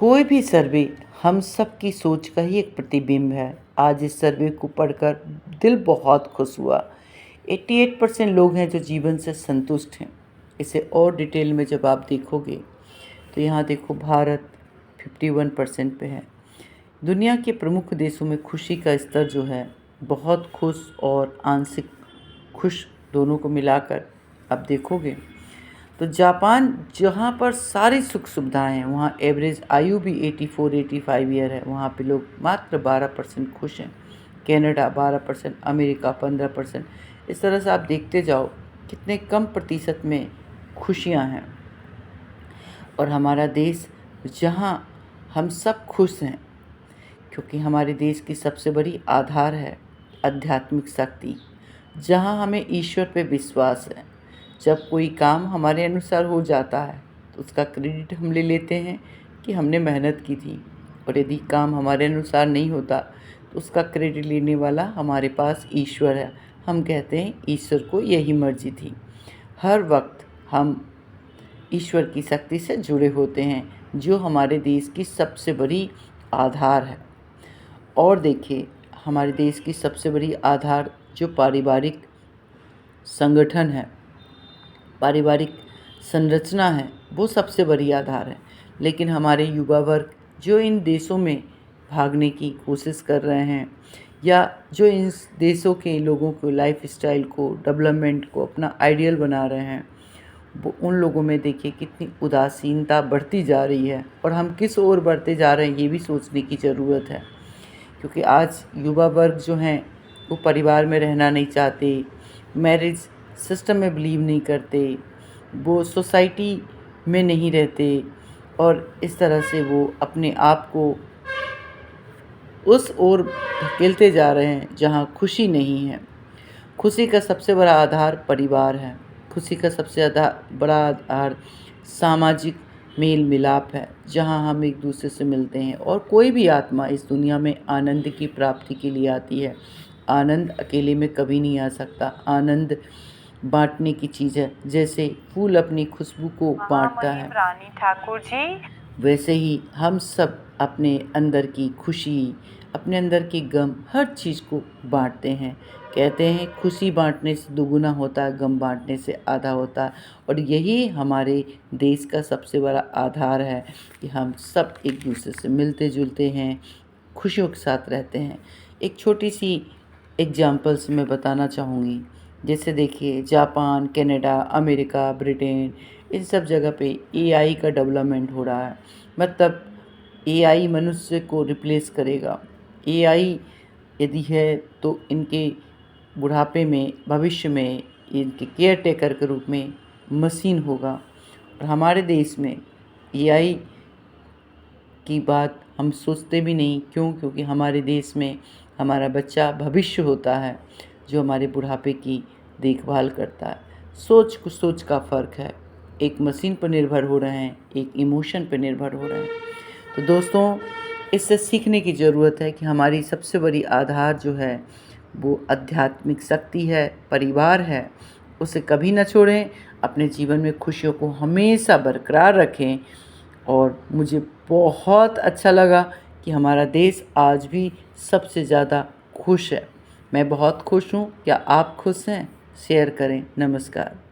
कोई भी सर्वे हम सब की सोच का ही एक प्रतिबिंब है। आज इस सर्वे को पढ़कर दिल बहुत खुश हुआ। 88% लोग हैं जो जीवन से संतुष्ट हैं। इसे और डिटेल में जब आप देखोगे तो यहाँ देखो, भारत 51% पे है। दुनिया के प्रमुख देशों में खुशी का स्तर जो है बहुत खुश और आंशिक खुश दोनों को मिलाकर आप देखोगे तो जापान, जहाँ पर सारी सुख सुविधाएं हैं, वहाँ एवरेज आयु भी 84-85 ईयर है। वहाँ पे लोग मात्र 12% खुश हैं। Canada 12%, America 15%। इस तरह से आप देखते जाओ कितने कम प्रतिशत में खुशियाँ हैं। और हमारा देश, जहाँ हम सब खुश हैं, क्योंकि हमारे देश की सबसे बड़ी आधार है आध्यात्मिक शक्ति, जहाँ हमें ईश्वर पे विश्वास है। जब कोई काम हमारे अनुसार हो जाता है तो उसका क्रेडिट हम ले लेते हैं कि हमने मेहनत की थी, और यदि काम हमारे अनुसार नहीं होता तो उसका क्रेडिट लेने वाला हमारे पास ईश्वर है। हम कहते हैं ईश्वर को यही मर्जी थी। हर वक्त हम ईश्वर की शक्ति से जुड़े होते हैं, जो हमारे देश की सबसे बड़ी आधार है। और देखिए, हमारे देश की सबसे बड़ी आधार जो पारिवारिक संगठन है, पारिवारिक संरचना है, वो सबसे बड़ी आधार है। लेकिन हमारे युवा वर्ग जो इन देशों में भागने की कोशिश कर रहे हैं, या जो इन देशों के लोगों को लाइफ स्टाइल को, डेवलपमेंट को अपना आइडियल बना रहे हैं, वो उन लोगों में देखिए कितनी उदासीनता बढ़ती जा रही है। और हम किस ओर बढ़ते जा रहे हैं ये भी सोचने की ज़रूरत है। क्योंकि आज युवा वर्ग जो हैं वो परिवार में रहना नहीं चाहते, मैरिज सिस्टम में बिलीव नहीं करते, वो सोसाइटी में नहीं रहते, और इस तरह से वो अपने आप को उस ओर धकेलते जा रहे हैं जहाँ खुशी नहीं है। खुशी का सबसे बड़ा आधार परिवार है। खुशी का सबसे बड़ा आधार सामाजिक मेल मिलाप है, जहाँ हम एक दूसरे से मिलते हैं। और कोई भी आत्मा इस दुनिया में आनंद की प्राप्ति के लिए आती है। आनंद अकेले में कभी नहीं आ सकता। आनंद बांटने की चीज़ है। जैसे फूल अपनी खुशबू को बांटता है, रानी ठाकुर जी, वैसे ही हम सब अपने अंदर की खुशी, अपने अंदर की गम, हर चीज़ को बांटते हैं। कहते हैं खुशी बांटने से दुगुना होता है, गम बांटने से आधा होता है। और यही हमारे देश का सबसे बड़ा आधार है कि हम सब एक दूसरे से मिलते जुलते हैं, खुशियों के साथ रहते हैं। एक छोटी सी एग्जाम्पल से मैं बताना चाहूँगी। जैसे देखिए, जापान, कनाडा, अमेरिका, ब्रिटेन, इन सब जगह पे एआई का डेवलपमेंट हो रहा है। मतलब एआई मनुष्य को रिप्लेस करेगा। एआई यदि है तो इनके बुढ़ापे में, भविष्य में इनके केयर टेकर के रूप में मशीन होगा। और हमारे देश में एआई की बात हम सोचते भी नहीं। क्यों? क्योंकि हमारे देश में हमारा बच्चा भविष्य होता है, जो हमारे बुढ़ापे की देखभाल करता है। सोच का फ़र्क है। एक मशीन पर निर्भर हो रहे हैं, एक इमोशन पर निर्भर हो रहे हैं। तो दोस्तों, इससे सीखने की ज़रूरत है कि हमारी सबसे बड़ी आधार जो है वो आध्यात्मिक शक्ति है, परिवार है। उसे कभी न छोड़ें। अपने जीवन में खुशियों को हमेशा बरकरार रखें। और मुझे बहुत अच्छा लगा कि हमारा देश आज भी सबसे ज़्यादा खुश है। मैं बहुत खुश हूँ। क्या आप खुश हैं? शेयर करें। नमस्कार।